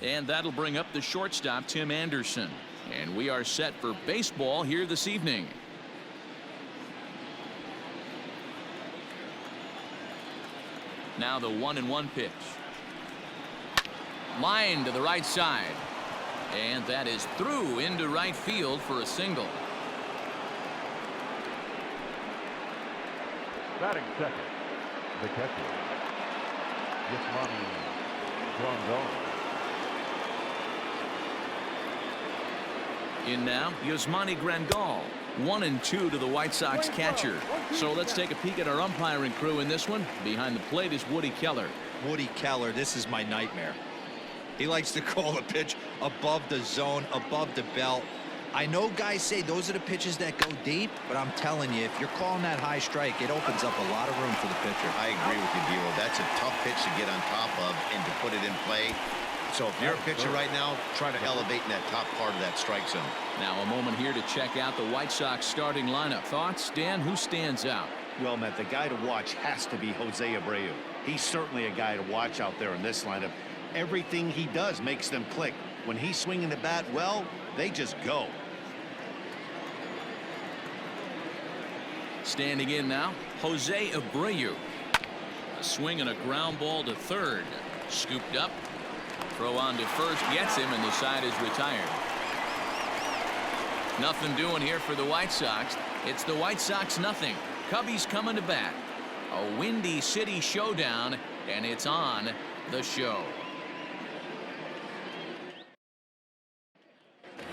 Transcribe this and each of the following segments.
And that'll bring up the shortstop, Tim Anderson. And we are set for baseball here this evening. Now the 1-1 pitch. Line to the right side. And that is through into right field for a single. Batting second, the catcher, In now, Yasmani Grandal. 1-2 to the White Sox catcher. So let's take a peek at our umpiring crew in this one. Behind the plate is Woody Keller. Woody Keller, this is my nightmare. He likes to call a pitch above the zone, above the belt. I know guys say those are the pitches that go deep, but I'm telling you, if you're calling that high strike, it opens up a lot of room for the pitcher. I agree with you, Dero. That's a tough pitch to get on top of and to put it in play. So if you're a pitcher right now, try to elevate in that top part of that strike zone. Now a moment here to check out the White Sox starting lineup. Thoughts, Dan? Who stands out? Well, Matt, the guy to watch has to be Jose Abreu. He's certainly a guy to watch out there in this lineup. Everything he does makes them click. When he's swinging the bat, well, they just go. Standing in now, Jose Abreu. A swing and a ground ball to third. Scooped up. Throw on to first. Gets him, and the side is retired. Nothing doing here for the White Sox. It's the White Sox nothing. Cubbies coming to bat. A Windy City showdown, and it's on the show.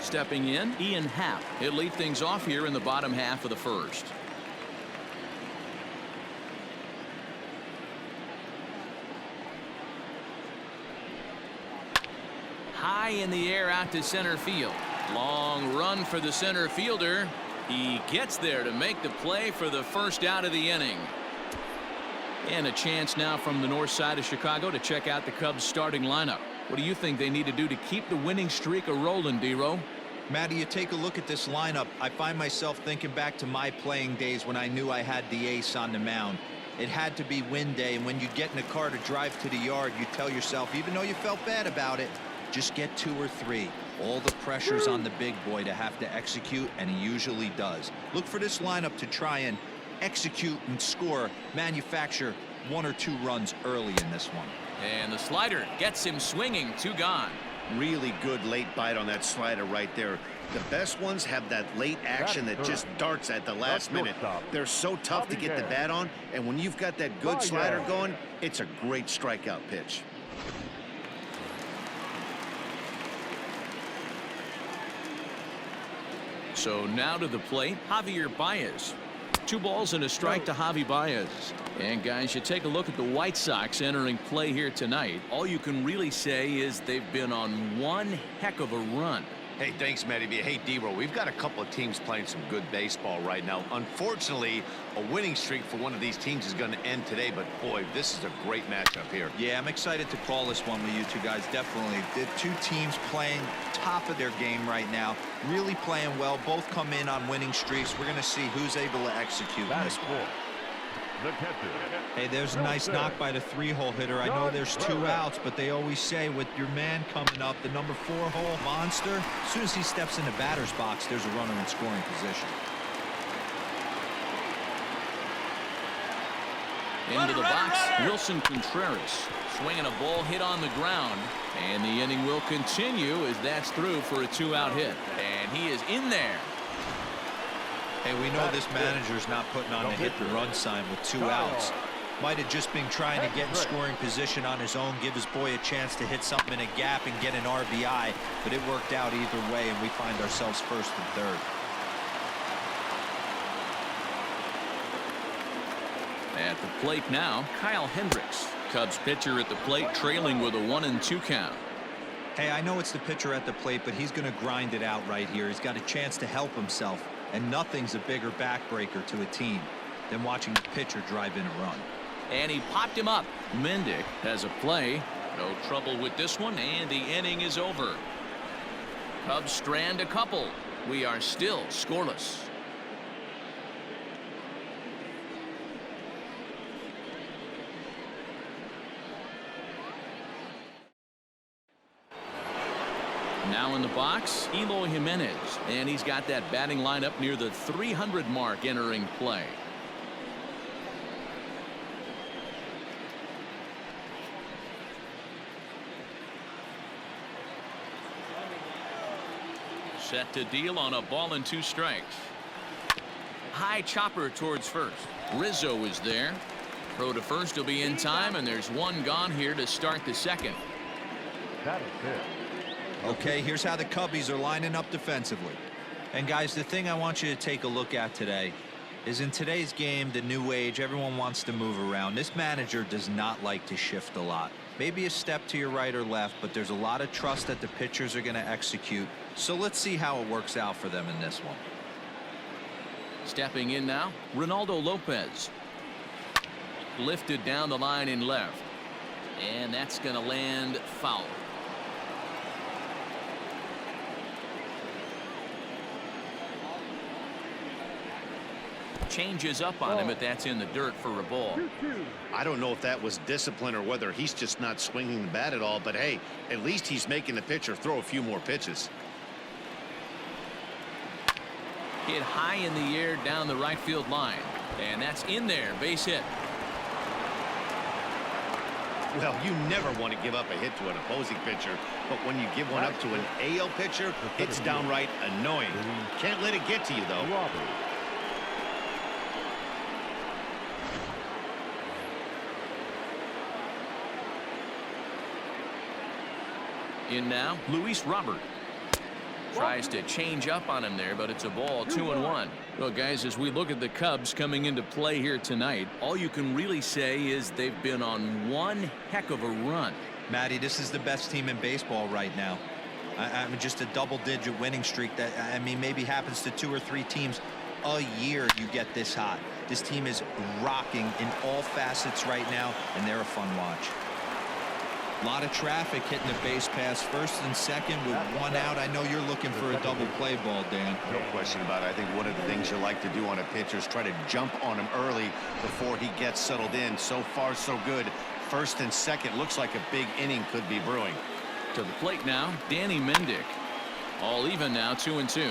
Stepping in, Ian Happ. He'll lead things off here in the bottom half of the first. High in the air out to center field. Long run for the center fielder. He gets there to make the play for the first out of the inning. And a chance now from the north side of Chicago to check out the Cubs starting lineup. What do you think they need to do to keep the winning streak a-rolling, D-Row? Matty, you take a look at this lineup. I find myself thinking back to my playing days when I knew I had the ace on the mound. It had to be win day, and when you get in a car to drive to the yard, you tell yourself, even though you felt bad about it, just get 2 or 3. All the pressure's on the big boy to have to execute, and he usually does. Look for this lineup to try and execute and score, manufacture 1 or 2 runs early in this one. And the slider gets him swinging. 2 gone. Really good late bite on that slider right there. The best ones have that late action that just darts at the last minute. They're so tough to get the bat on, and when you've got that good slider going, it's a great strikeout pitch. So now to the plate, Javier Baez. 2 balls and a strike to Javi Baez. And guys, you take a look at the White Sox entering play here tonight. All you can really say is they've been on one heck of a run. Hey, thanks, Matty. Hey, D-Row, we've got a couple of teams playing some good baseball right now. Unfortunately, a winning streak for one of these teams is going to end today, but boy, this is a great matchup here. Yeah, I'm excited to call this one with you two guys, definitely. The 2 teams playing top of their game right now, really playing well. Both come in on winning streaks. We're going to see who's able to execute in this one. Hey, there's a nice knock by the 3-hole hitter. I know there's 2 outs, but they always say with your man coming up, the number 4-hole monster, as soon as he steps in the batter's box, there's a runner in scoring position. Into the box, Wilson Contreras. Swinging a ball hit on the ground. And the inning will continue as that's through for a 2-out hit. And he is in there. Hey, we know this manager's not putting on a hit-and-run sign with 2 outs. Might have just been trying to get in scoring position on his own, give his boy a chance to hit something in a gap and get an RBI, but it worked out either way, and we find ourselves first and third. At the plate now, Kyle Hendricks. Cubs pitcher at the plate, trailing with a 1-2 count. Hey, I know it's the pitcher at the plate, but he's going to grind it out right here. He's got a chance to help himself. And nothing's a bigger backbreaker to a team than watching the pitcher drive in a run. And he popped him up. Mendick has a play. No trouble with this one, and the inning is over. Cubs strand a couple. We are still scoreless. Now in the box, Eloy Jimenez, and he's got that batting lineup near the 300 mark entering play. Set to deal on a ball and 2 strikes. High chopper towards first. Rizzo is there. Throw to first will be in time, and there's 1 gone here to start the second. That is it. Okay, here's how the Cubbies are lining up defensively. And guys, the thing I want you to take a look at today is in today's game, the new age, everyone wants to move around. This manager does not like to shift a lot. Maybe a step to your right or left, but there's a lot of trust that the pitchers are going to execute. So let's see how it works out for them in this one. Stepping in now, Ronaldo Lopez. Lifted down the line in left. And that's going to land foul. Changes up on him, but that's in the dirt for a ball. I don't know if that was discipline or whether he's just not swinging the bat at all, but hey, at least he's making the pitcher throw a few more pitches. Hit high in the air down the right field line, and that's in there. Base hit. Well, you never want to give up a hit to an opposing pitcher, but when you give one up to an AL pitcher, it's downright annoying. Can't let it get to you, though. In now, Luis Robert. Tries to change up on him there, but it's a ball. 2-1. Well, guys, as we look at the Cubs coming into play here tonight, all you can really say is they've been on one heck of a run. Matty, this is the best team in baseball right now. I mean, just a double-digit winning streak that, I mean, maybe happens to 2 or 3 teams a year. You get this hot. This team is rocking in all facets right now, and they're a fun watch. A lot of traffic hitting the base pass first and second with 1 out. I know you're looking for a double play ball, Dan. No question about it. I think one of the things you like to do on a pitcher is try to jump on him early before he gets settled in. So far, so good. First and second looks like a big inning could be brewing. To the plate now, Danny Mendick. All even now, 2-2.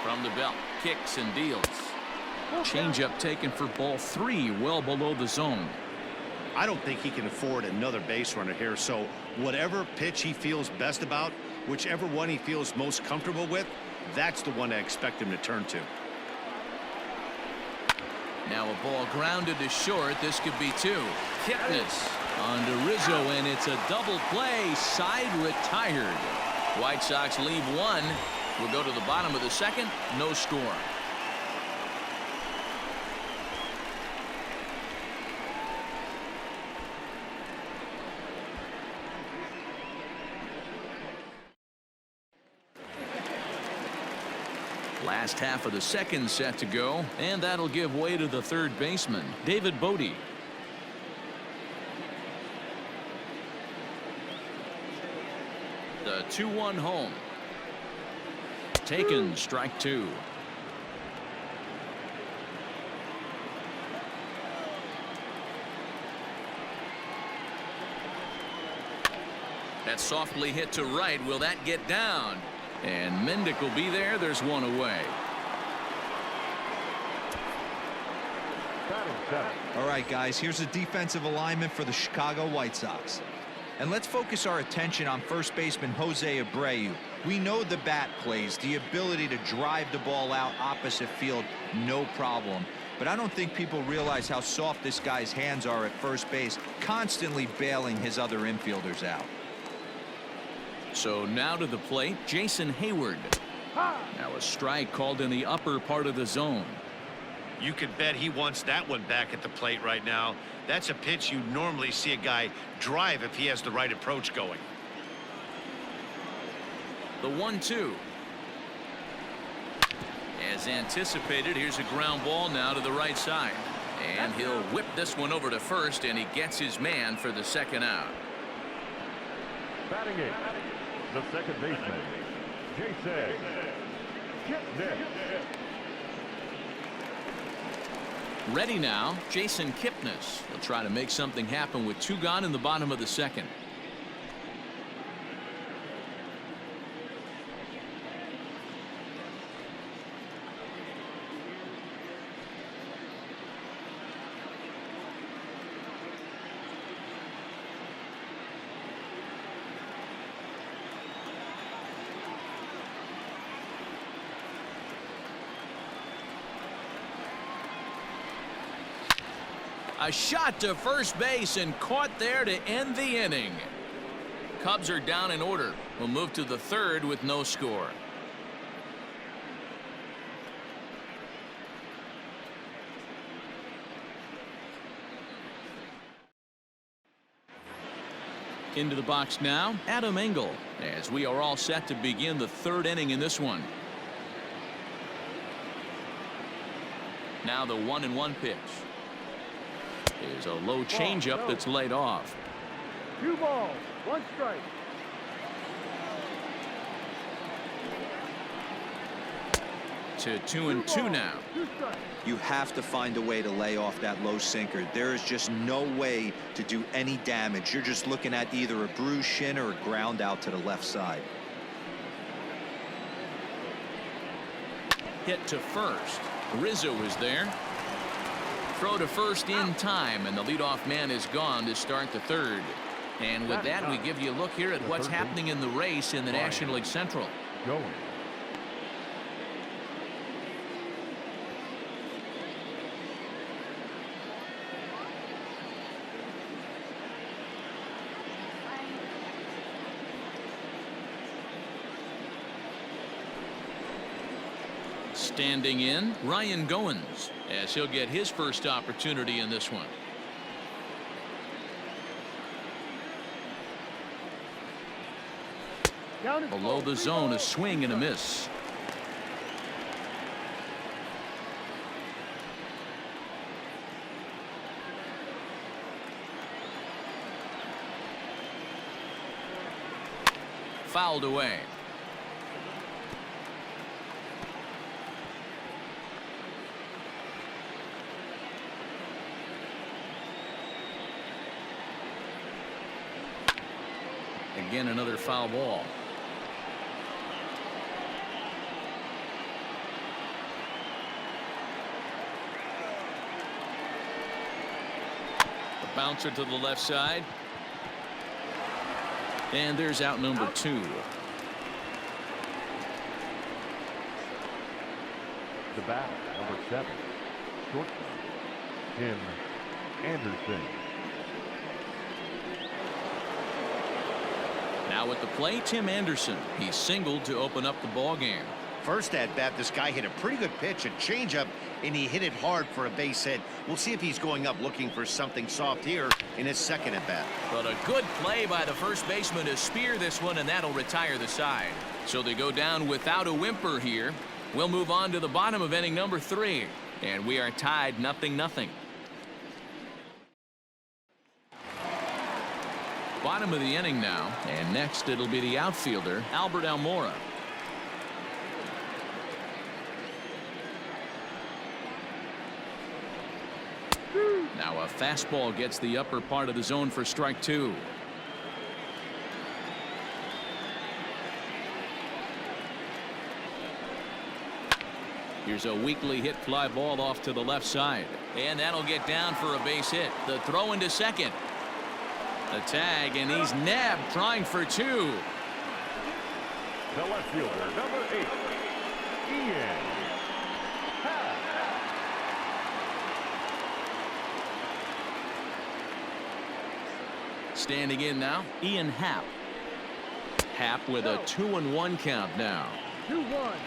From the belt, kicks and deals. Changeup taken for ball 3, well below the zone. I don't think he can afford another base runner here, so whatever pitch he feels best about, whichever one he feels most comfortable with, that's the one I expect him to turn to. Now a ball grounded to short. This could be 2. Kipnis on to Rizzo, and it's a double play. Side retired. White Sox leave 1. We'll go to the bottom of the second. No score. Last half of the second set to go, and that'll give way to the third baseman, David Bodie. The 2-1 home. Taken, strike 2. That's softly hit to right. Will that get down? And Mendick will be there. There's 1 away. All right, guys, here's a defensive alignment for the Chicago White Sox. And let's focus our attention on first baseman Jose Abreu. We know the bat plays, the ability to drive the ball out opposite field, no problem. But I don't think people realize how soft this guy's hands are at first base, constantly bailing his other infielders out. So now to the plate, Jason Hayward. Now a strike called in the upper part of the zone. You could bet he wants that one back at the plate right now. That's a pitch you normally see a guy drive if he has the right approach going. The 1-2. As anticipated, here's a ground ball now to the right side. And he'll whip this one over to first, and he gets his man for the second out. Batting 8, the second baseman, Jason Kipnis. Ready now, Jason Kipnis will try to make something happen with 2 gone in the bottom of the second. A shot to first base and caught there to end the inning. Cubs are down in order. We'll move to the third with no score. Into the box now, Adam Engel, as we are all set to begin the third inning in this one. Now the 1-1 pitch. Is a low changeup that's laid off. 2 balls, 1 strike. To 2-2 now. 2 strikes. You have to find a way to lay off that low sinker. There is just no way to do any damage. You're just looking at either a bruised shin or a ground out to the left side. Hit to first. Rizzo is there. Throw to first in time, and the leadoff man is gone to start the third. And with that, we give you a look here at what's happening in the race in the National League Central. Going. Standing in, Ryan Goins, as he'll get his first opportunity in this one. Below the zone, a swing and a miss. Fouled away. Again, another foul ball. A bouncer to the left side. And there's out number 2. The bat, number 7, shortstop, Tim Anderson. Now at the plate, Tim Anderson. He singled to open up the ball game. First at bat, this guy hit a pretty good pitch, a changeup, and he hit it hard for a base hit. We'll see if he's going up looking for something soft here in his second at bat. But a good play by the first baseman to spear this one, and that'll retire the side. So they go down without a whimper here. We'll move on to the bottom of inning number 3, and we are tied 0-0. Bottom of the inning now, and next it'll be the outfielder, Albert Almora. Now a fastball gets the upper part of the zone for strike 2. Here's a weakly hit fly ball off to the left side, and that'll get down for a base hit. The throw into second. The tag, and he's nabbed trying for 2. The left fielder, number 8, Ian Happ. Standing in now, Ian Happ. Happ with a 2-1 count now. 2-1.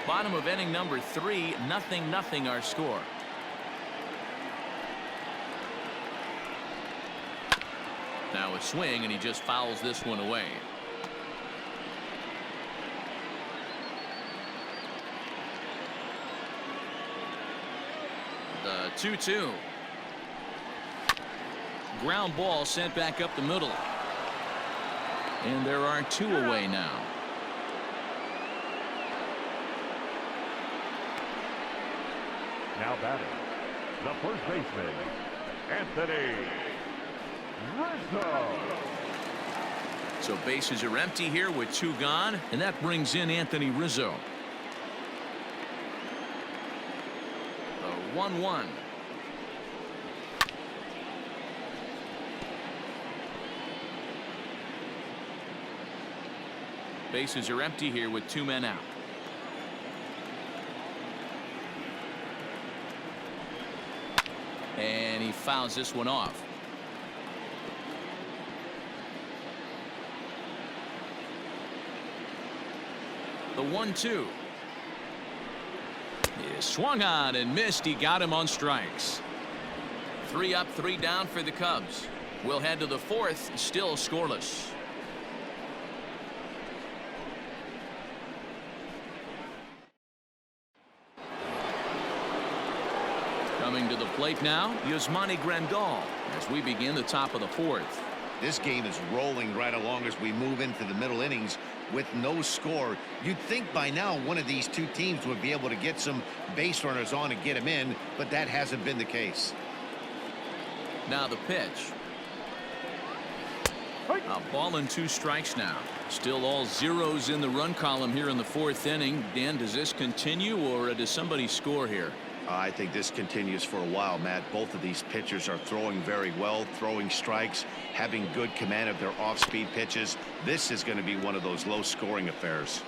Bottom of inning number 3, 0-0 our score. Now a swing, and he just fouls this one away. The 2-2. Ground ball sent back up the middle. And there are 2 away now. Now batting, the first baseman, Anthony Rizzo. So bases are empty here with 2 gone, and that brings in Anthony Rizzo. The 1-1. Bases are empty here with 2 men out. And he fouls this one off. The 1-2 is swung on and missed. He got him on strikes. 3 up, 3 down for the Cubs. We'll head to the 4th, still scoreless. Coming to the plate now, Yasmani Grandal as we begin the top of the 4th. This game is rolling right along as we move into the middle innings with no score. You'd think by now one of these 2 teams would be able to get some base runners on and get them in, but that hasn't been the case. Now the pitch. A ball and 2 strikes now. Still all zeros in the run column here in the 4th inning. Dan, does this continue or does somebody score here? I think this continues for a while, Matt. Both of these pitchers are throwing very well, throwing strikes, having good command of their off-speed pitches. This is going to be one of those low-scoring affairs.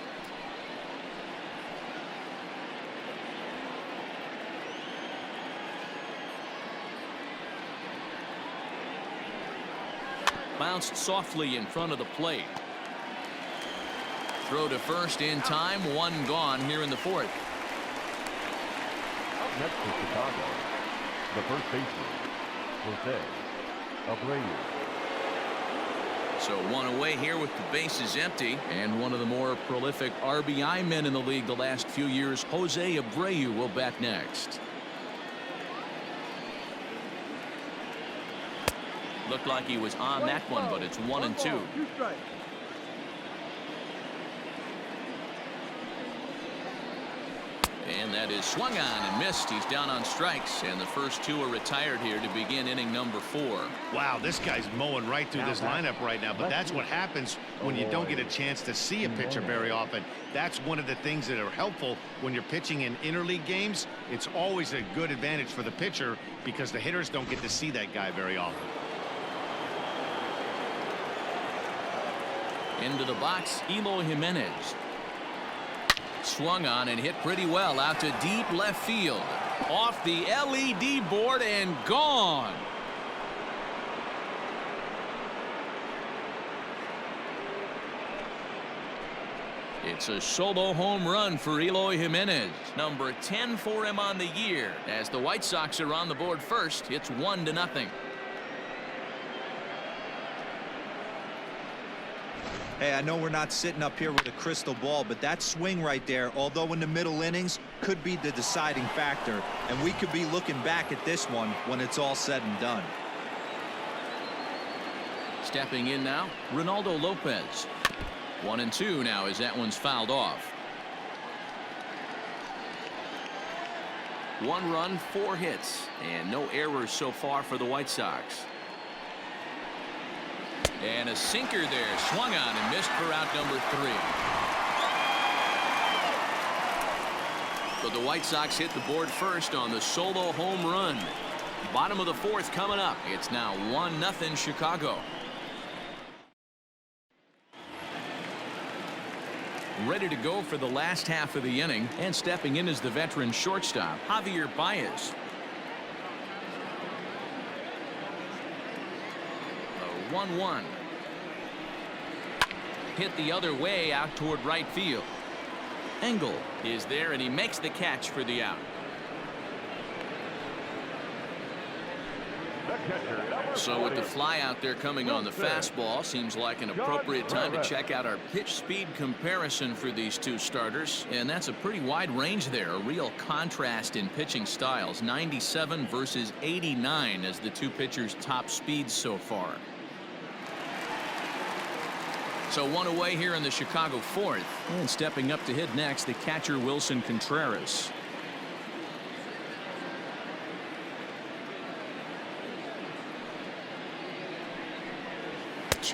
Bounced softly in front of the plate. Throw to first in time. 1 gone here in the 4th. Next to Chicago, the first baseman, Jose Abreu. So 1 away here with the bases empty, and one of the more prolific RBI men in the league the last few years, Jose Abreu, will bat next. Looked like he was on that one, but it's 1-2. And that is swung on and missed. He's down on strikes, and the first 2 are retired here to begin inning number 4. Wow, this guy's mowing right through this lineup right now, but that's what happens when you don't get a chance to see a pitcher very often. That's one of the things that are helpful when you're pitching in interleague games. It's always a good advantage for the pitcher because the hitters don't get to see that guy very often. Into the box, Eloy Jimenez. Swung on and hit pretty well out to deep left field. Off the LED board and gone. It's a solo home run for Eloy Jimenez. Number 10 for him on the year. As the White Sox are on the board first, it's 1-0. Hey, I know we're not sitting up here with a crystal ball, but that swing right there, although in the middle innings, could be the deciding factor, and we could be looking back at this one when it's all said and done. Stepping in now, Ronaldo Lopez. 1-2 now as that one's fouled off. 1 run, 4 hits, and no errors so far for the White Sox. And a sinker there, swung on and missed for out number 3. But the White Sox hit the board first on the solo home run. Bottom of the 4th coming up. It's now 1-0 Chicago. Ready to go for the last half of the inning, and stepping in is the veteran shortstop, Javier Baez. 1-1. Hit the other way out toward right field. Engel is there, and he makes the catch for the out. So with the fly out there coming on the fastball, seems like an appropriate time to check out our pitch speed comparison for these 2 starters. And that's a pretty wide range there. A real contrast in pitching styles. 97 versus 89 as the 2 pitchers' top speeds so far. So 1 away here in the Chicago 4th. And stepping up to hit next, the catcher Wilson Contreras.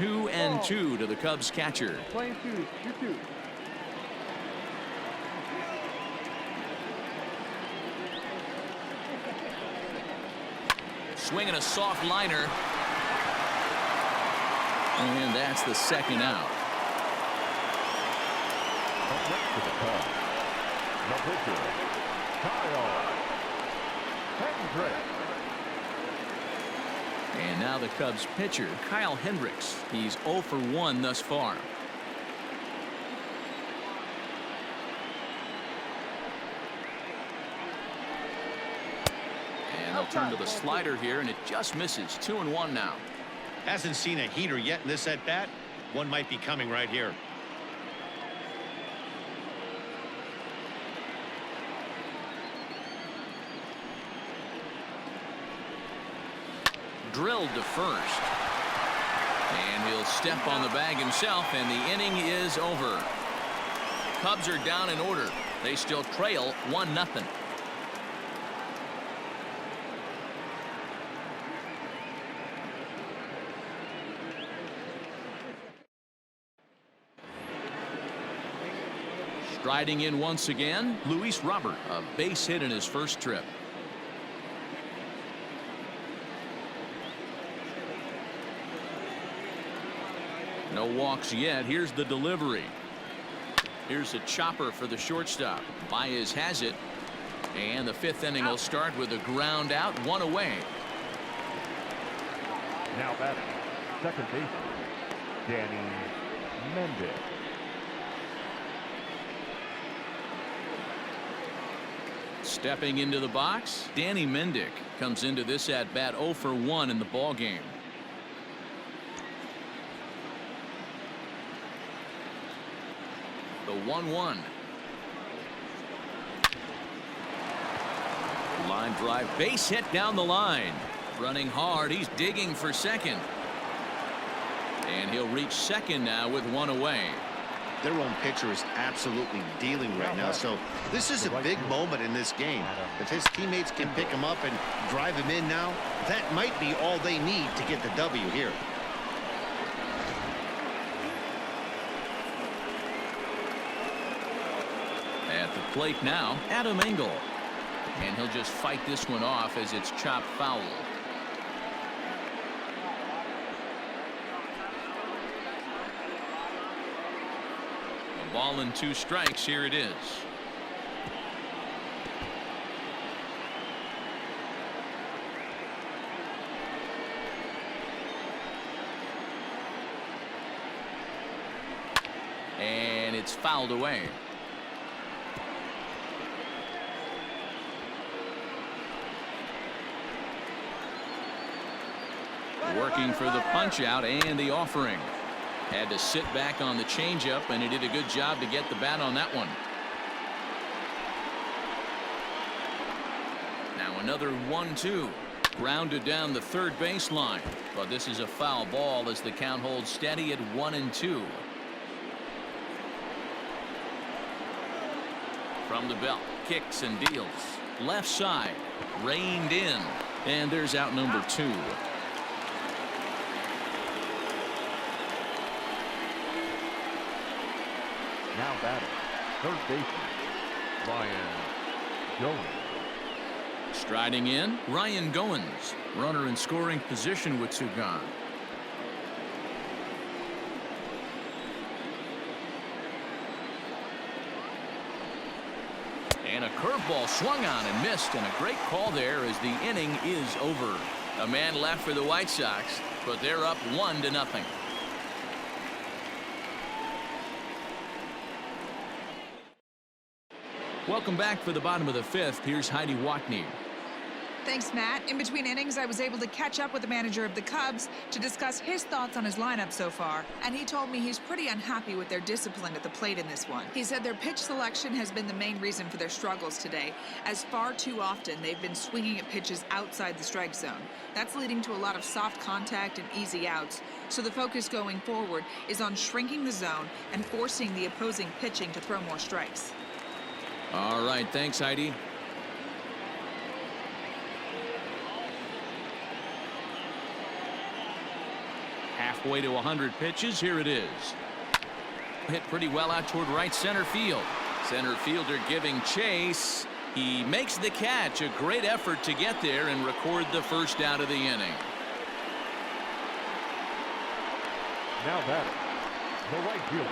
2-2 to the Cubs catcher. Playing two. You're two. Swinging a soft liner. And that's the second out. Up next to the Cubs, the pitcher, Kyle Hendricks. And now the Cubs pitcher, Kyle Hendricks. He's 0 for 1 thus far. And they'll turn to the slider here, and it just misses. 2-1 now. Hasn't seen a heater yet in this at bat. One might be coming right here. Drilled to first. And he'll step on the bag himself, and the inning is over. Cubs are down in order. They still trail 1-0. Striding in once again, Luis Robert, a base hit in his first trip. No walks yet. Here's the delivery. Here's a chopper for the shortstop. Baez has it. And the fifth inning will start with a ground out, 1 away. Now batting, second baseman, Danny Mendick. Stepping into the box, Danny Mendick comes into this at bat 0 for 1 in the ball game. The 1-1. Line drive, base hit down the line. Running hard, he's digging for second. And he'll reach second now with 1 away. Their own pitcher is absolutely dealing right now, so this is a big moment in this game. If his teammates can pick him up and drive him in now, that might be all they need to get the W here. At the plate now, Adam Engel. And he'll just fight this one off as it's chopped foul. A ball and 2 strikes. Here it is. And it's fouled away. Working for the punch out and the offering. Had to sit back on the changeup, and he did a good job to get the bat on that one. Now another 1-2. Grounded down the third baseline. But this is a foul ball as the count holds steady at 1-2. From the belt, kicks and deals. Left side, reined in. And there's out number 2. Now batting, third baseman, Ryan Goins. Striding in, Ryan Goins. Runner in scoring position with 2 gone. And a curveball swung on and missed, and a great call there as the inning is over. A man left for the White Sox, but they're up 1-0. Welcome back for the bottom of the 5th. Here's Heidi Watney. Thanks, Matt. In between innings, I was able to catch up with the manager of the Cubs to discuss his thoughts on his lineup so far, and he told me he's pretty unhappy with their discipline at the plate in this one. He said their pitch selection has been the main reason for their struggles today, as far too often they've been swinging at pitches outside the strike zone. That's leading to a lot of soft contact and easy outs, so the focus going forward is on shrinking the zone and forcing the opposing pitching to throw more strikes. All right, thanks, Heidi. Halfway to 100 pitches. Here it is. Hit pretty well out toward right center field. Center fielder giving chase. He makes the catch. A great effort to get there and record the first out of the inning. Now batting, the right fielder,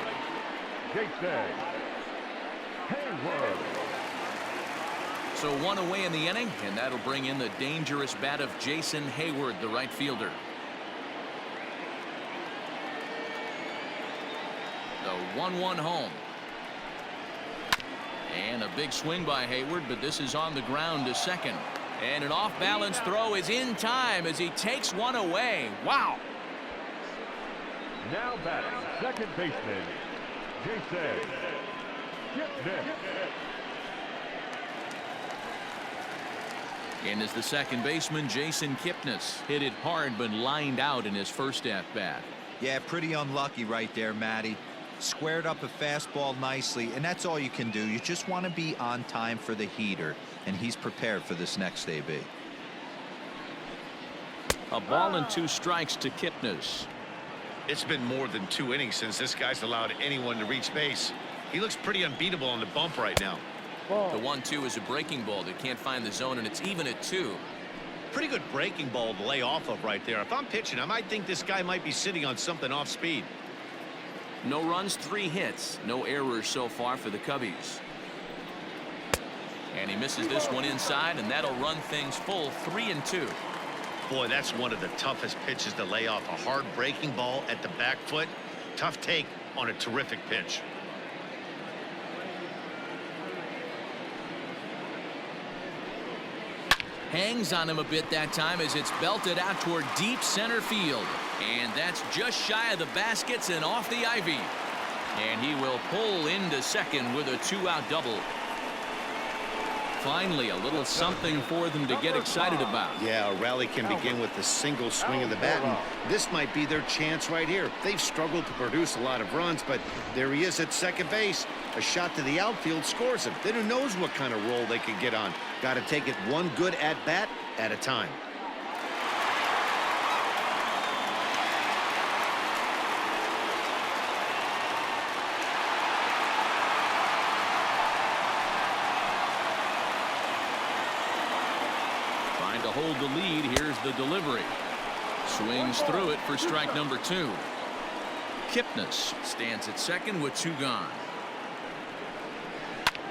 Jason Hayward. So one away in the inning, and that'll bring in the dangerous bat of Jason Hayward, the right fielder. The 1-1 home. And a big swing by Hayward, but this is on the ground to second. And an off-balance throw is in time as he takes one away. Wow. Now batting, second baseman, Jason Kipnis. And as the second baseman, Jason Kipnis hit it hard but lined out in his first at-bat. Yeah, pretty unlucky right there, Matty. Squared up a fastball nicely, and that's all you can do. You just want to be on time for the heater, and he's prepared for this next AB. A ball and 2 strikes to Kipnis. It's been more than 2 innings since this guy's allowed anyone to reach base. He looks pretty unbeatable on the bump right now. The 1-2 is a breaking ball that can't find the zone, and it's even at 2. Pretty good breaking ball to lay off of right there. If I'm pitching, I might think this guy might be sitting on something off speed. No runs, 3 hits. No errors so far for the Cubbies. And he misses this one inside, and that'll run things full 3-2. Boy, that's one of the toughest pitches to lay off. A hard breaking ball at the back foot. Tough take on a terrific pitch. Hangs on him a bit that time as it's belted out toward deep center field. And that's just shy of the baskets and off the ivy. And he will pull into second with a 2-out double. Finally, a little something for them to get excited about. Yeah, a rally can begin with a single swing of the bat, and this might be their chance right here. They've struggled to produce a lot of runs, but there he is at second base. A shot to the outfield scores him. Then who knows what kind of roll they could get on. Got to take it one good at-bat at a time. Trying to hold the lead. Here's the delivery. Swings through it for strike number 2. Kipnis stands at second with 2 gone.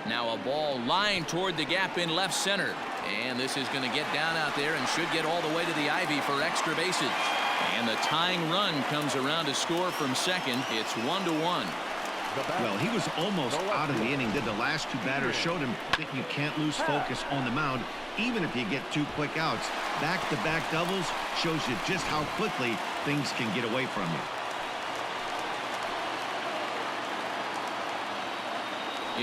Now a ball lined toward the gap in left center. And this is going to get down out there and should get all the way to the ivy for extra bases. And the tying run comes around to score from second. It's 1-1. Well, he was almost out of the inning. Did the last 2 batters showed him that you can't lose focus on the mound, even if you get 2 quick outs. Back-to-back doubles shows you just how quickly things can get away from you.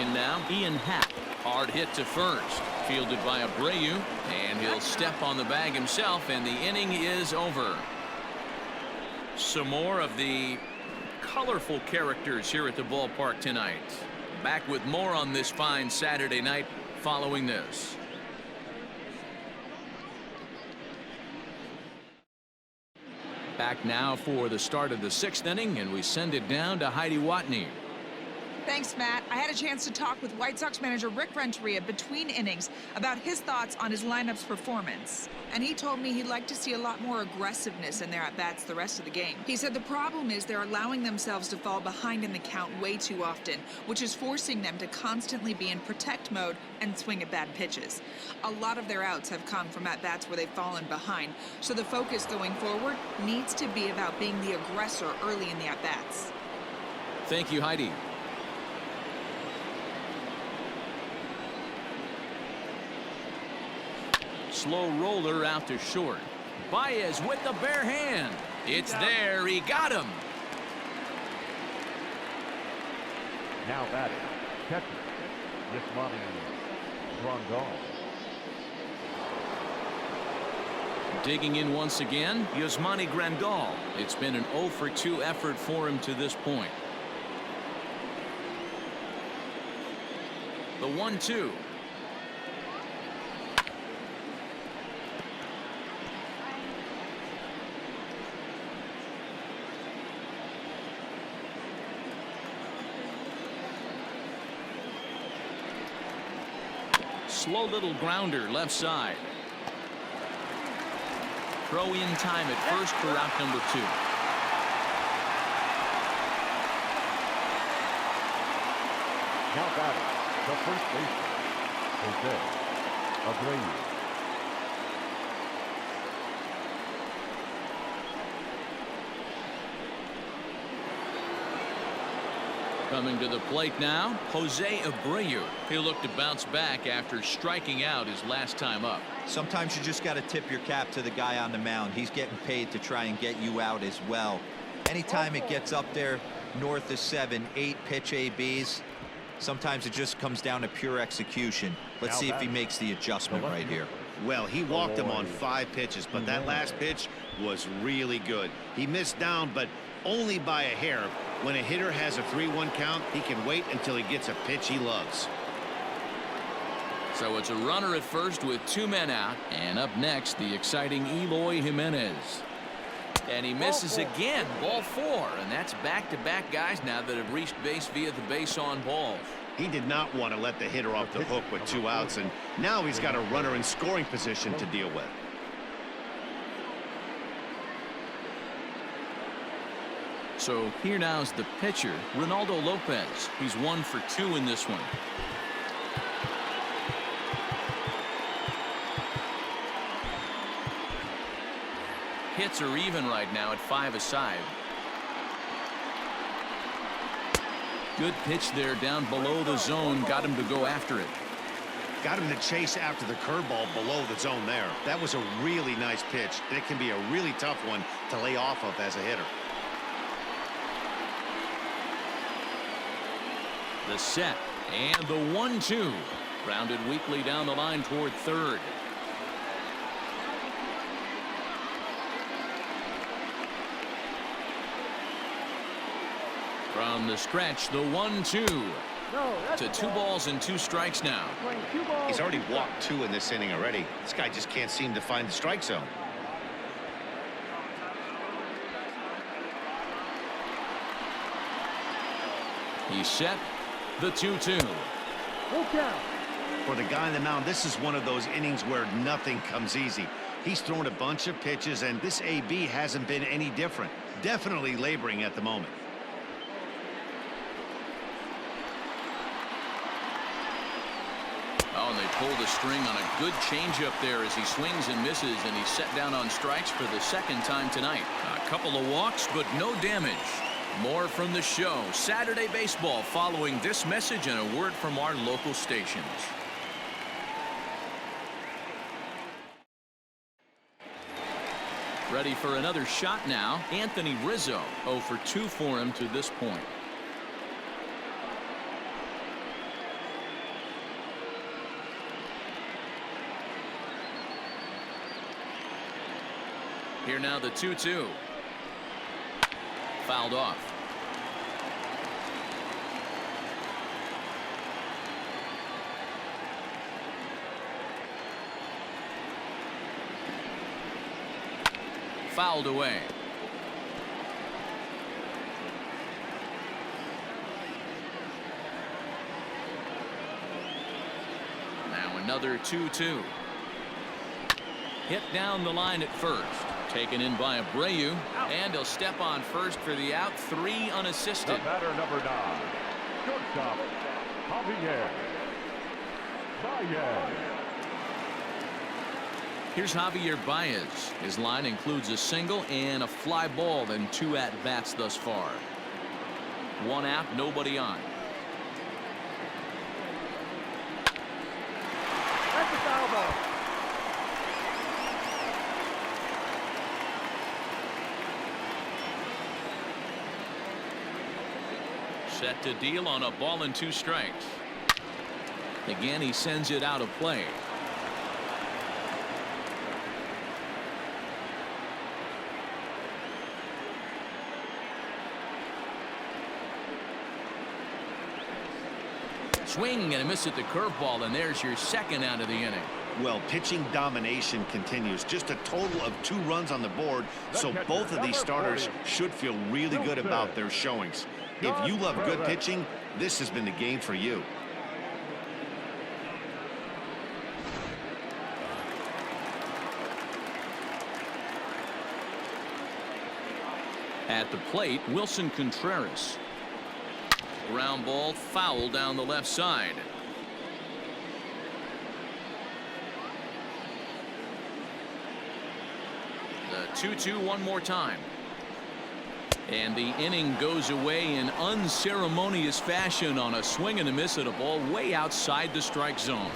In now, Ian Happ. Hard hit to first. Fielded by Abreu, and he'll step on the bag himself, and the inning is over. Some more of the colorful characters here at the ballpark tonight. Back with more on this fine Saturday night following this. Back now for the start of the 6th inning, and we send it down to Heidi Watney. Thanks, Matt. I had a chance to talk with White Sox manager Rick Renteria between innings about his thoughts on his lineup's performance. And he told me he'd like to see a lot more aggressiveness in their at-bats the rest of the game. He said the problem is they're allowing themselves to fall behind in the count way too often, which is forcing them to constantly be in protect mode and swing at bad pitches. A lot of their outs have come from at-bats where they've fallen behind, so the focus going forward needs to be about being the aggressor early in the at-bats. Thank you, Heidi. Slow roller out to short. Baez with the bare hand. It's there. He got him. Now batting, catcher, Yasmani Grandal. Digging in once again, Yasmani Grandal. It's been an 0 for 2 effort for him to this point. The 1-2. slow little grounder left side. Throw in time at first for out number 2. Now batting, the first baseman, Jose Abreu. Coming to the plate now, Jose Abreu. He'll look to bounce back after striking out his last time up. Sometimes you just got to tip your cap to the guy on the mound. He's getting paid to try and get you out as well. Anytime it gets up there north of 7, 8 pitch ABs, sometimes it just comes down to pure execution. Let's see if he makes the adjustment right here. Well, he walked him on 5 pitches, but that last pitch was really good. He missed down, but only by a hair. When a hitter has a 3-1 count, he can wait until he gets a pitch he loves. So it's a runner at first with 2 men out, and up next the exciting Eloy Jimenez. And he misses again, ball 4, and that's back-to-back guys now that have reached base via the base on balls. He did not want to let the hitter off the hook with 2 outs, and now he's got a runner in scoring position to deal with. So here now is the pitcher, Ronaldo Lopez. He's 1 for 2 in this one. Hits are even right now at 5 aside. Good pitch there down below the zone. Got him to go after it. Got him to chase after the curveball below the zone there. That was a really nice pitch. It can be a really tough one to lay off of as a hitter. The set and the 1-2. Grounded weakly down the line toward third. From the stretch, the 1-2. To 2 balls and 2 strikes now. He's already walked 2 in this inning already. This guy just can't seem to find the strike zone. He's set. The 2-2. For the guy on the mound, this is one of those innings where nothing comes easy. He's thrown a bunch of pitches, and this AB hasn't been any different. Definitely laboring at the moment. Oh, and they pulled a string on a good changeup there as he swings and misses, and he's set down on strikes for the 2nd time tonight. A couple of walks, but no damage. More from the show. Saturday baseball following this message and a word from our local stations. Ready for another shot now. Anthony Rizzo, 0 for 2 for him to this point. Here now the 2-2. Fouled off. Fouled away. Now another 2-2. Hit down the line at first. Taken in by Abreu, and he'll step on first for the out. 3 unassisted. The batter number 9, shortstop, Javier Baez. Here's Javier Baez. His line includes a single and a fly ball and 2 at-bats thus far. 1 out, nobody on. That's a foul ball. Set to deal on a ball and 2 strikes. Again, he sends it out of play. Swing and a miss at the curveball, and there's your 2nd out of the inning. Well, pitching domination continues. Just a total of 2 runs on the board, so both of these starters should feel really good about their showings. If you love good pitching, this has been the game for you. At the plate, Wilson Contreras. Ground ball, foul down the left side. The 2-2 one more time. And the inning goes away in unceremonious fashion on a swing and a miss at a ball way outside the strike zone.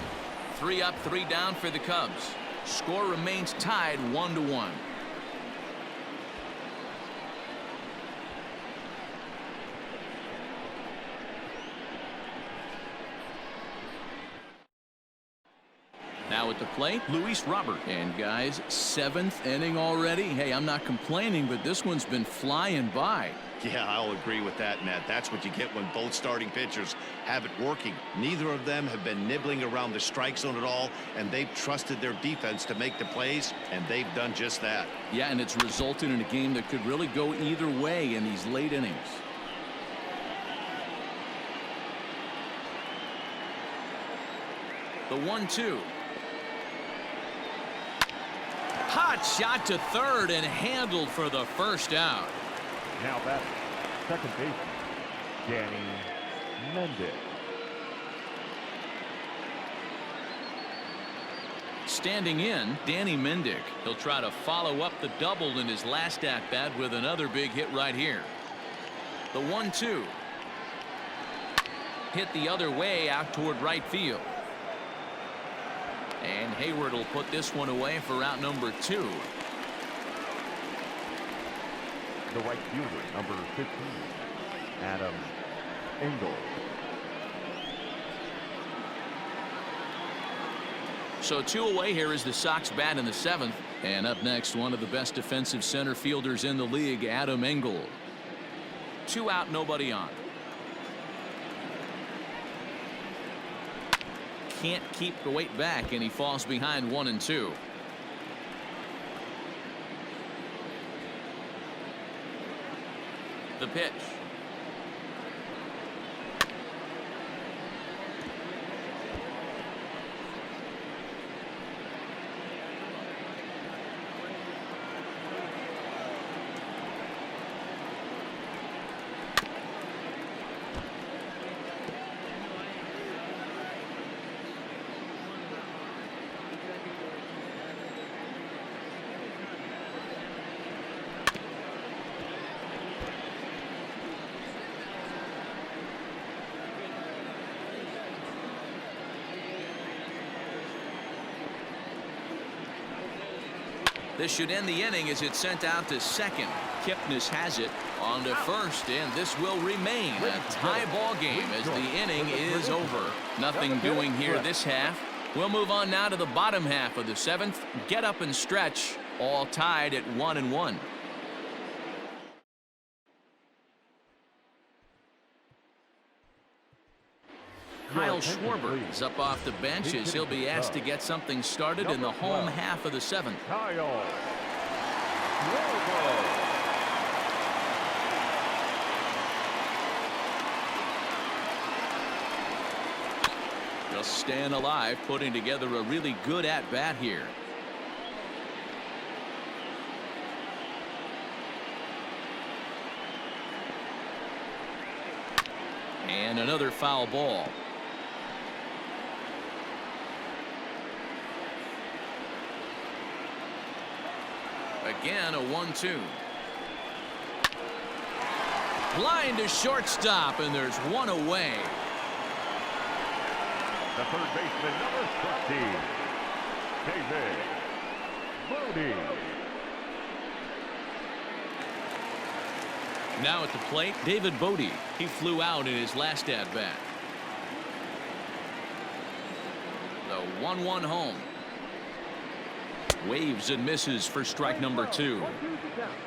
3 up, 3 down for the Cubs. Score remains tied 1-1. Now at the plate, Luis Robert. And guys, 7th inning already. Hey, I'm not complaining, but this one's been flying by. Yeah, I'll agree with that, Matt. That's what you get when both starting pitchers have it working. Neither of them have been nibbling around the strike zone at all, and they've trusted their defense to make the plays, and they've done just that. Yeah, and it's resulted in a game that could really go either way in these late innings. The 1-2. Hot shot to third and handled for the first out. Now that's second baseman, Danny Mendick. Standing in, Danny Mendick. He'll try to follow up the double in his last at-bat with another big hit right here. The 1-2. Hit the other way out toward right field. And Hayward will put this one away for out number 2. The right fielder, number 15, Adam Engel. So 2 away. Here is the Sox bat in the 7th. And up next, one of the best defensive center fielders in the league, Adam Engel. 2 out, nobody on. Can't keep the weight back, and he falls behind 1-2. The pitch. This should end the inning as it's sent out to second. Kipnis has it on to first, and this will remain a tie ball game as the inning is over. Nothing doing here this half. We'll move on now to the bottom half of the 7th. Get up and stretch, all tied at 1-1. Kyle Schwarber is up off the bench as he'll be asked to get something started in the home half of the 7th. Kyle Schwarber. Just staying alive, putting together a really good at-bat here. And another foul ball. Again, a 1-2. Line to shortstop, and there's one away. The third baseman, number 13, David Bodie. Now at the plate, David Bodie. He flew out in his last at-bat. The 1-1 home. Waves and misses for strike number 2.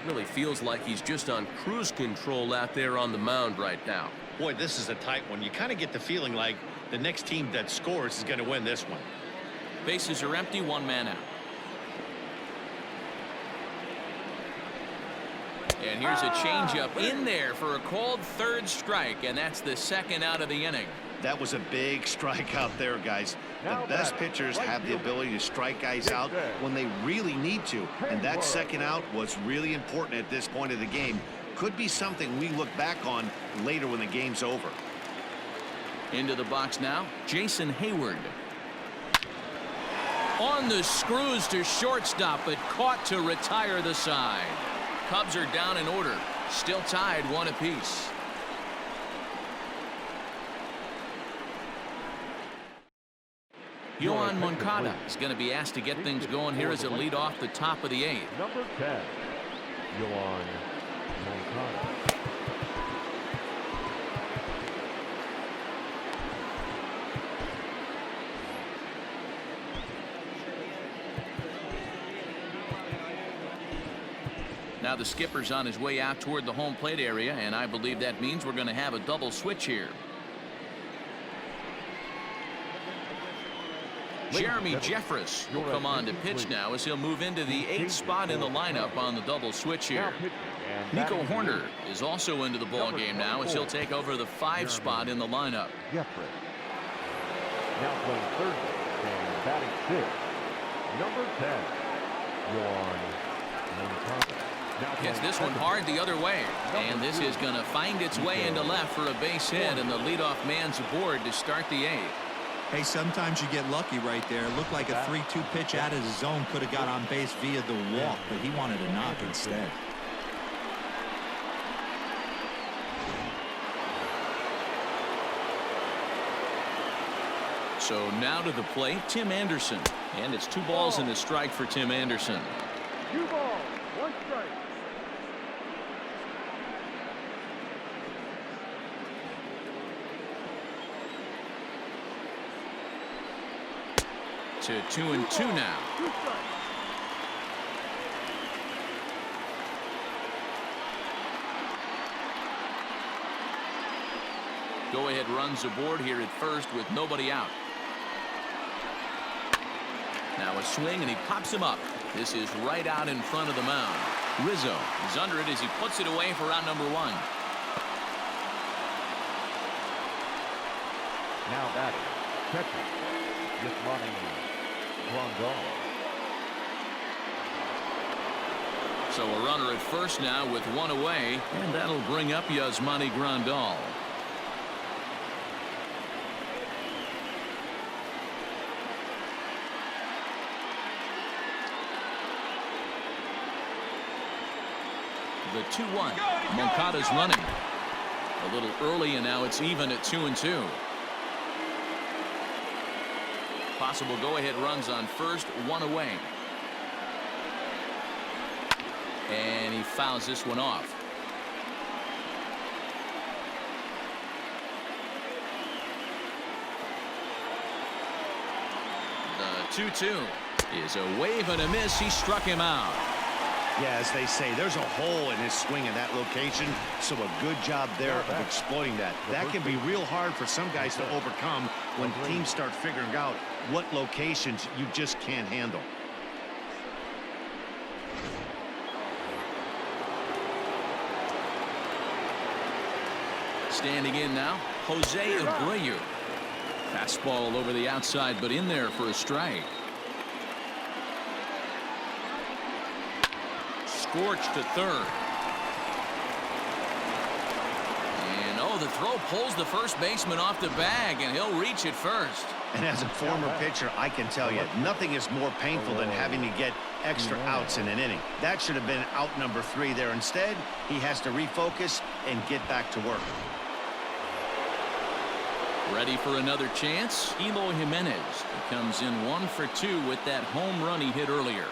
Really feels like he's just on cruise control out there on the mound right now. Boy, this is a tight one. You kind of get the feeling like the next team that scores is going to win this one. Bases are empty, 1 man out. And here's a changeup in there for a called third strike, and that's the 2nd out of the inning. That was a big strike out there, guys. The best pitchers have the ability to strike guys out when they really need to, and that 2nd out was really important at this point of the game. could be something we look back on later when the game's over. Into the box now, Jason Hayward. On the screws to shortstop, but caught to retire the side. Cubs are down in order. Still tied 1 apiece. Yohan Moncada is going to be asked to get things going here as a lead off the top of the 8th. Number 10, Yohan Moncada. Now the skipper's on his way out toward the home plate area, and I believe that means we're going to have a double switch here. Jeremy Jeffress will come on to pitch now as he'll move into the 8th spot in the lineup on the double switch here. Nico Horner is also into the ball game now as he'll take over the 5 spot in the lineup. Jeffress. Now playing third base and batting 6th. Number 10, Yohan Moncada. Hits this one hard the other way, and this is going to find its way into left for a base hit, and the leadoff man's aboard to start the 8th. Hey, sometimes you get lucky right there. It looked like a 3-2 pitch out of the zone could have got on base via the walk, but he wanted a knock instead. So now to the plate, Tim Anderson, and it's 2 balls and a strike for Tim Anderson. 2 balls, 1 strike. To 2-2 now. Go ahead runs aboard here at first with nobody out. Now a swing and he pops him up. This is right out in front of the mound. Rizzo is under it as he puts it away for out number 1. Now batting, catcher, Yasmani Grandal. So a runner at first now with 1 away, and that'll bring up Yasmani Grandal. The 2-1. Moncada's running. A little early, and now it's even at 2-2. Possible go-ahead runs on first, 1 away. And he fouls this one off. The 2-2 is a wave and a miss. He struck him out. Yeah, as they say, there's a hole in his swing in that location, so a good job there of exploiting that. That can be real hard for some guys to overcome when teams start figuring out what locations you just can't handle. Standing in now, Jose Abreu. Fastball over the outside, but in there for a strike. Scorched to third. And oh, the throw pulls the first baseman off the bag, and he'll reach it first. And as a former pitcher, I can tell you, nothing is more painful than having to get extra outs in an inning. That should have been out number 3 there. Instead, he has to refocus and get back to work. Ready for another chance? Eloy Jimenez comes in 1 for 2 with that home run he hit earlier.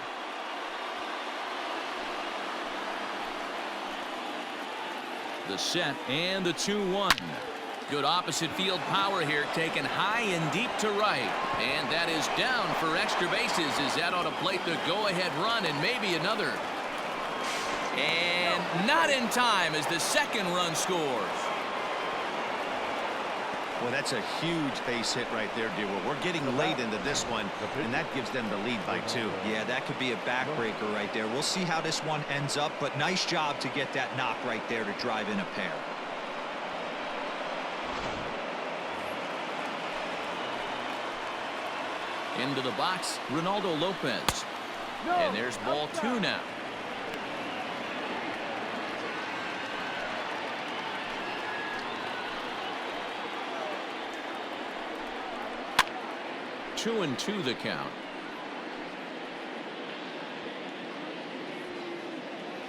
The set and the 2-1. Good opposite field power here, taken high and deep to right. And that is down for extra bases as that ought to plate the go-ahead run and maybe another. And not in time as the second run scores. Well, that's a huge base hit right there, Dewar. We're getting late into this one, and that gives them the lead by 2. Yeah, that could be a backbreaker right there. We'll see how this one ends up, but nice job to get that knock right there to drive in a pair. Into the box, Ronaldo Lopez. And there's ball 2 now. 2-2 the count.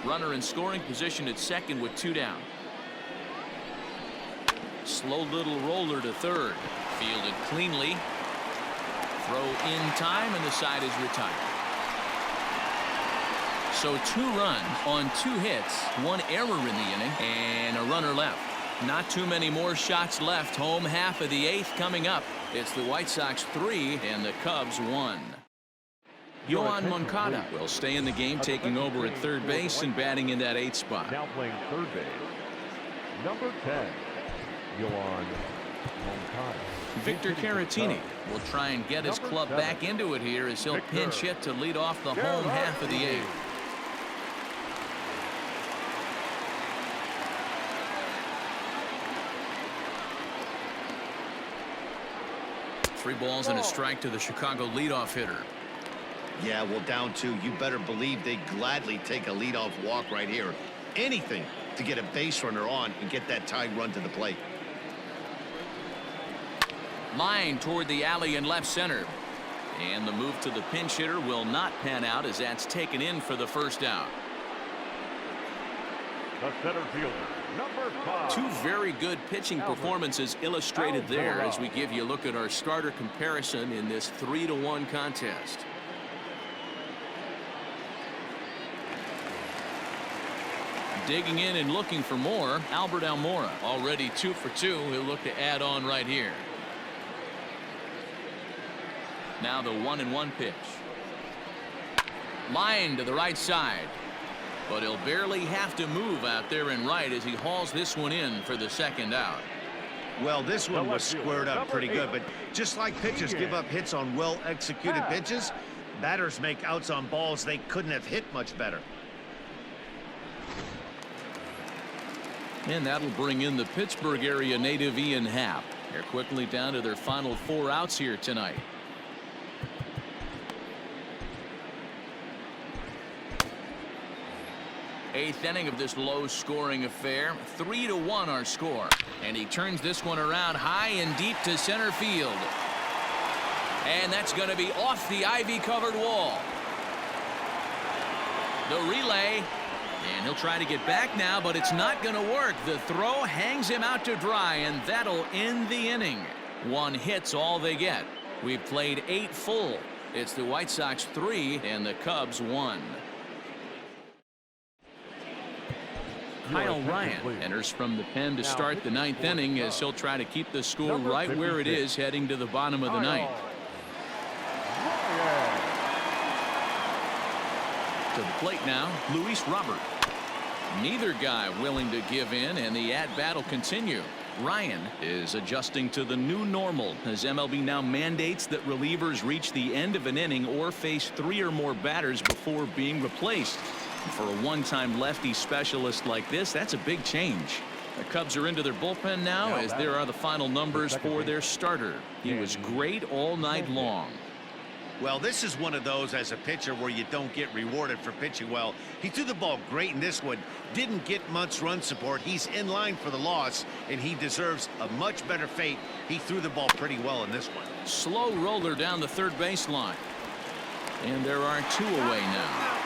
Runner in scoring position at second with 2 down. Slow little roller to third. Fielded cleanly. Throw in time, and the side is retired. So 2 runs on 2 hits, 1 error in the inning, and a runner left. Not too many more shots left. Home half of the 8th coming up. It's the White Sox 3 and the Cubs 1. Yohan Moncada will stay in the game, taking over at third base and batting in that 8th spot. Now playing third base, number 10, Yohan Moncada. Victor Caratini will try and get his club back into it here as he'll pinch hit to lead off the home half of the 8th. Three balls and a strike to the Chicago leadoff hitter. Yeah, well, down 2, you better believe they'd gladly take a leadoff walk right here. Anything to get a base runner on and get that tying run to the plate. Line toward the alley in left center. And the move to the pinch hitter will not pan out as that's taken in for the first out. The center fielder, number 5. 2 very good pitching performances illustrated there as we give you a look at our starter comparison in this 3-1 contest. Digging in and looking for more, Albert Almora, already 2 for 2. He'll look to add on right here. Now the 1-1 pitch. Line to the right side. But he'll barely have to move out there in right as he hauls this one in for the second out. Well, this one was squared up pretty good, but just like pitchers give up hits on well-executed pitches, batters make outs on balls they couldn't have hit much better. And that'll bring in the Pittsburgh area native Ian Happ. They're quickly down to their final 4 outs here tonight. Eighth inning of this low-scoring affair. 3-1 our score. And he turns this one around high and deep to center field. And that's going to be off the ivy-covered wall. The relay. And he'll try to get back now, but it's not going to work. The throw hangs him out to dry, and that'll end the inning. 1 hit's all they get. We've played 8 full. It's the White Sox 3 and the Cubs 1. Kyle Ryan enters from the pen to start the 9th inning as he'll try to keep the score right where it is heading to the bottom of the 9th. To the plate now, Luis Robert. Neither guy willing to give in, and the at-bat will continue. Ryan is adjusting to the new normal as MLB now mandates that relievers reach the end of an inning or face 3 or more batters before being replaced. For a one-time lefty specialist like this, that's a big change. The Cubs are into their bullpen now as there are the final numbers for their starter. He was great all night long. Well, this is one of those as a pitcher where you don't get rewarded for pitching well. He threw the ball great in this one. Didn't get much run support. He's in line for the loss, and he deserves a much better fate. He threw the ball pretty well in this one. Slow roller down the third baseline. And there are 2 away now.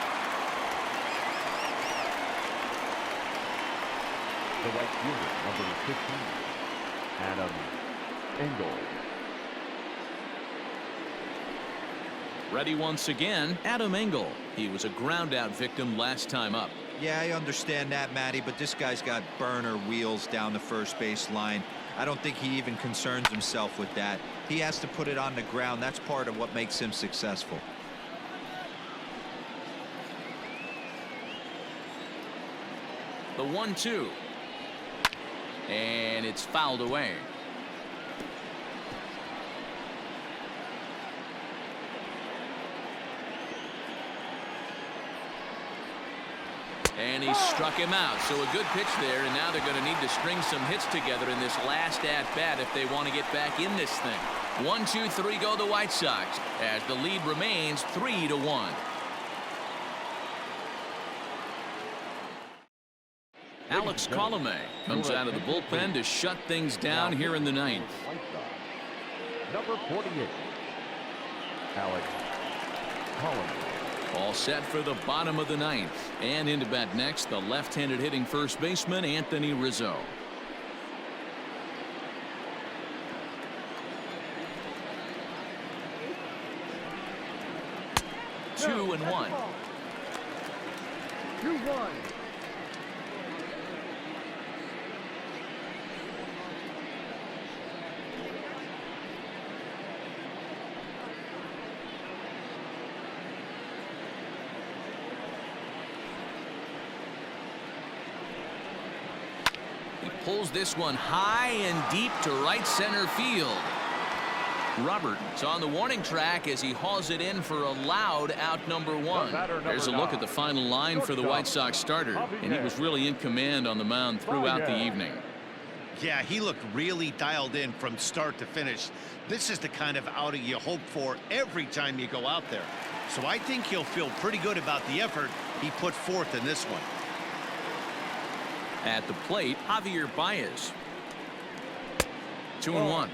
The right fielder, number 15, Adam Engel. Ready once again, Adam Engel. He was a ground-out victim last time up. Yeah, I understand that, Matty, but this guy's got burner wheels down the first base line. I don't think he even concerns himself with that. He has to put it on the ground. That's part of what makes him successful. The 1-2. And it's fouled away. And he struck him out. So a good pitch there, and now they're going to need to string some hits together in this last at-bat if they want to get back in this thing. 1, 2, 3 go the White Sox as the lead remains 3-1. Alex Colomé comes out of the bullpen to shut things down here in the 9th. Number 48, Alex Collins. All set for the bottom of the ninth. And into bat next, the left-handed hitting first baseman, Anthony Rizzo. Two and one. 2-1. He pulls this one high and deep to right center field. Roberts on the warning track as he hauls it in for a loud out number one. There's a look at the final line for the White Sox starter, and he was really in command on the mound throughout the evening. Yeah, he looked really dialed in from start to finish. This is the kind of outing you hope for every time you go out there. So I think he'll feel pretty good about the effort he put forth in this one. At the plate, Javier Baez. 2-1.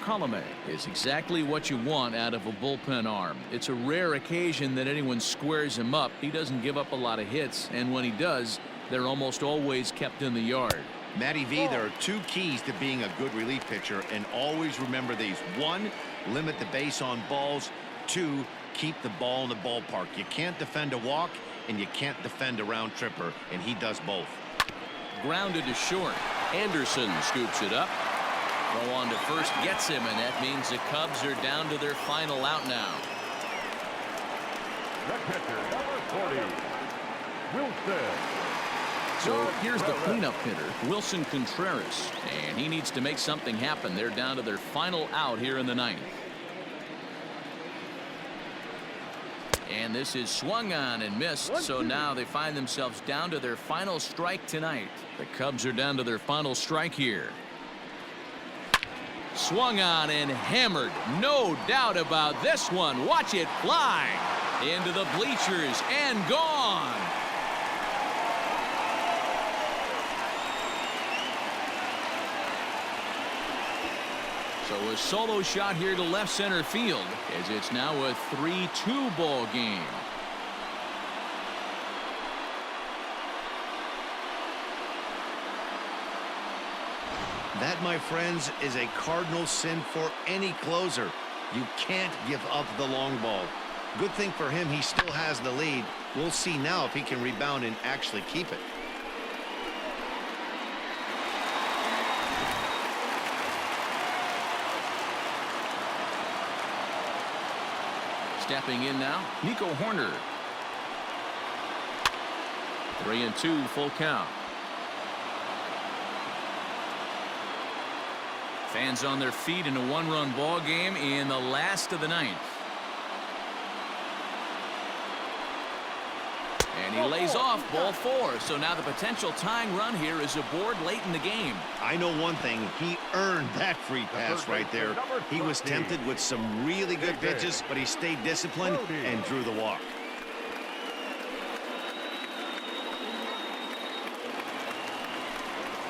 Colome is exactly what you want out of a bullpen arm. It's a rare occasion that anyone squares him up. He doesn't give up a lot of hits, and when he does, they're almost always kept in the yard. Matty V, there are two keys to being a good relief pitcher, and always remember these. One, limit the base on balls. Two, keep the ball in the ballpark. You can't defend a walk, and you can't defend a round tripper, and he does both. Grounded to short. Anderson scoops it up. Throw on to first gets him, and that means the Cubs are down to their final out now. The pitcher, number 40, Wilson. So here's the cleanup hitter, Wilson Contreras, and he needs to make something happen. They're down to their final out here in the ninth. And this is swung on and missed, so now they find themselves down to their final strike tonight. The Cubs are down to their final strike here. Swung on and hammered. No doubt about this one. Watch it fly into the bleachers and gone. So a solo shot here to left center field as it's now a 3-2 ball game. That, my friends, is a cardinal sin for any closer. You can't give up the long ball. Good thing for him, he still has the lead. We'll see now if he can rebound and actually keep it. Stepping in now, Nico Horner. 3-2 full count. Fans on their feet in a one-run ball game in the last of the ninth. And he lays off ball four. So now the potential tying run here is aboard late in the game. I know one thing. He earned that free pass right there. He was tempted with some really good pitches, but he stayed disciplined and drew the walk.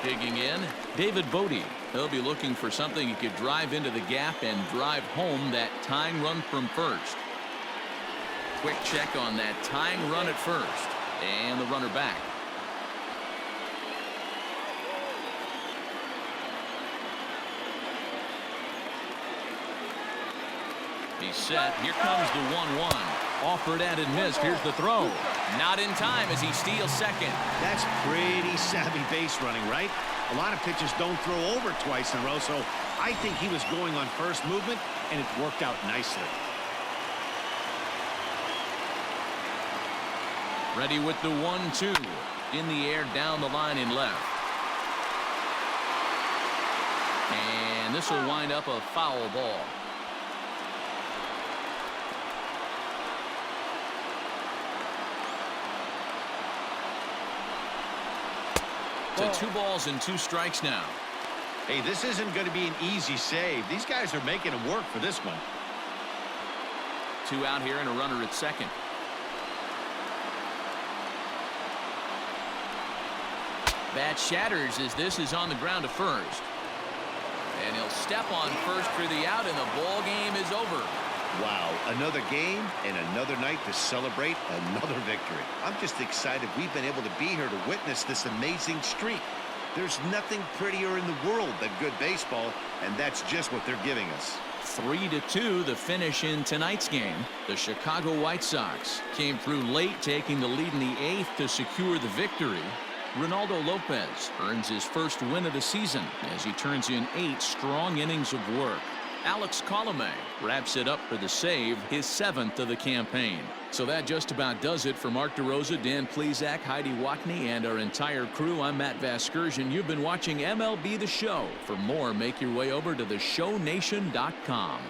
Digging in, David Bodie. He'll be looking for something he could drive into the gap and drive home that tying run from first. Quick check on that tying run at first. And the runner back. He's set. Here comes the 1-1. Offered and missed. Here's the throw. Not in time as he steals second. That's pretty savvy base running, right? A lot of pitchers don't throw over twice in a row, so I think he was going on first movement, and it worked out nicely. Ready with the 1-2. In the air, down the line in left. And this will wind up a foul ball. To 2 balls and 2 strikes now. Hey, this isn't going to be an easy save. These guys are making him work for this one. 2 out here and a runner at second. Bat shatters as this is on the ground to first. And he'll step on first for the out, and the ball game is over. Wow, another game and another night to celebrate another victory. I'm just excited we've been able to be here to witness this amazing streak. There's nothing prettier in the world than good baseball, and that's just what they're giving us. 3-2 the finish in tonight's game. The Chicago White Sox came through late, taking the lead in the 8th to secure the victory. Ronaldo Lopez earns his first win of the season as he turns in 8 strong innings of work. Alex Colomé wraps it up for the save, his 7th of the campaign. So that just about does it for Mark DeRosa, Dan Plesac, Heidi Watney, and our entire crew. I'm Matt Vasgersian. You've been watching MLB The Show. For more, make your way over to theshownation.com.